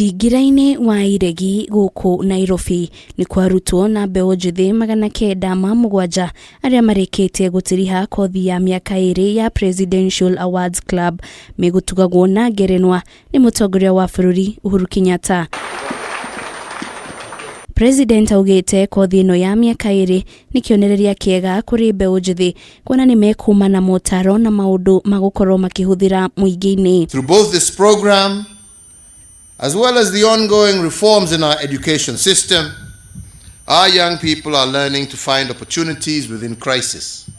Mũthingira-inĩ wa iregi gũkũ Nairobi ni kwa Arutwo na Mbeu njithi 907 aria marĩkĩtie gutiriha kothi ya miaka 2 ya Presidential Awards Club megutugwo na Ngerenwa ni mutongoria wa bururi Uhuru Kenyatta. President augite kothi ino ya miaka 2 ni kionereria kiega kuri Mbeu njithi kuona ni mekuma na motaro na maundu magukorwo makihuthira muingi-ini. Through both this program as well as the ongoing reforms in our education system, our young people are learning to find opportunities within crisis,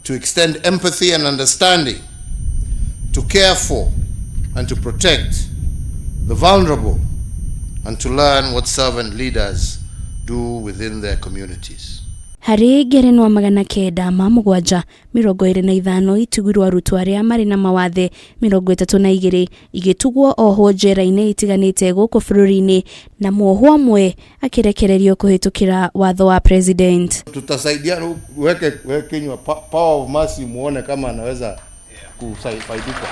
to extend empathy and understanding, to care for and to protect the vulnerable, and to learn what servant leaders do within their communities. Hari Ngerenwa 975 itugirwo Arutwo aria mari na mawathe 32 igitugwo ohwo njera-ini itiganite guku bururi-ini na ohwo amwe akirekererio kuhitukira watho wa president. Tutasaidiana weke kinywa power of mercy muone kama anaweza kusaidika.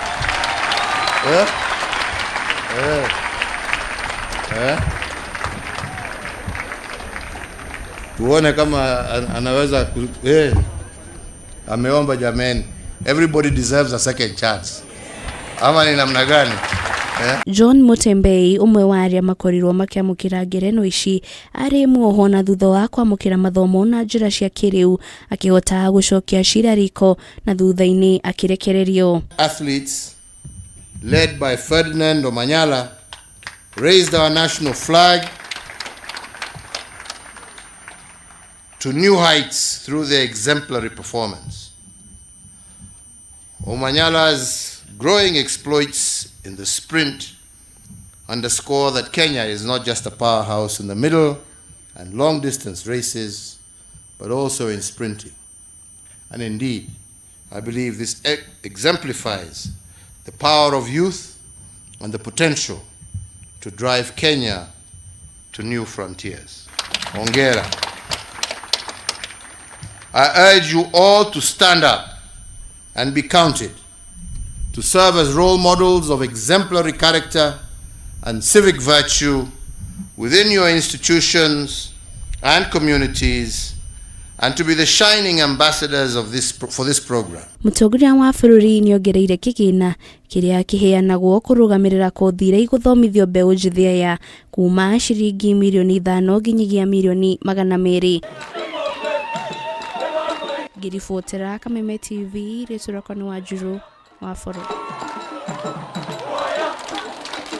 Tuone kama anaweza ameomba jameni. Everybody deserves a second chance. Ama ni namna gani? John Mutembei umwe wa aria makorirwo makiamukira Ngerenwa ici ari muoho na thutha wa kwamukira mathomo na njira cia kiriu akihota gucokia cirariko na thutha-ini akirekererio. Athletes led by Ferdinand Omanyala raised our national flag to new heights through their exemplary performance. Omanyala's growing exploits in the sprint underscore that Kenya is not just a powerhouse in the middle and long distance races, but also in sprinting. And indeed, I believe this exemplifies the power of youth and the potential to drive Kenya to new frontiers. Hongera. I urge you all to stand up and be counted, to serve as role models of exemplary character and civic virtue within your institutions and communities, and to be the shining ambassadors of for this program. Mutongoria wa bururi ni ongereire kigina kiria kiheanagwo kurugamirira kothi iria iguthomithio Mbeu njithi ya kuuma ciringi milioni 5 nginyagia milioni 200. Ngiribotera Kameme TV, Returako ni Wanjiru wa Foro.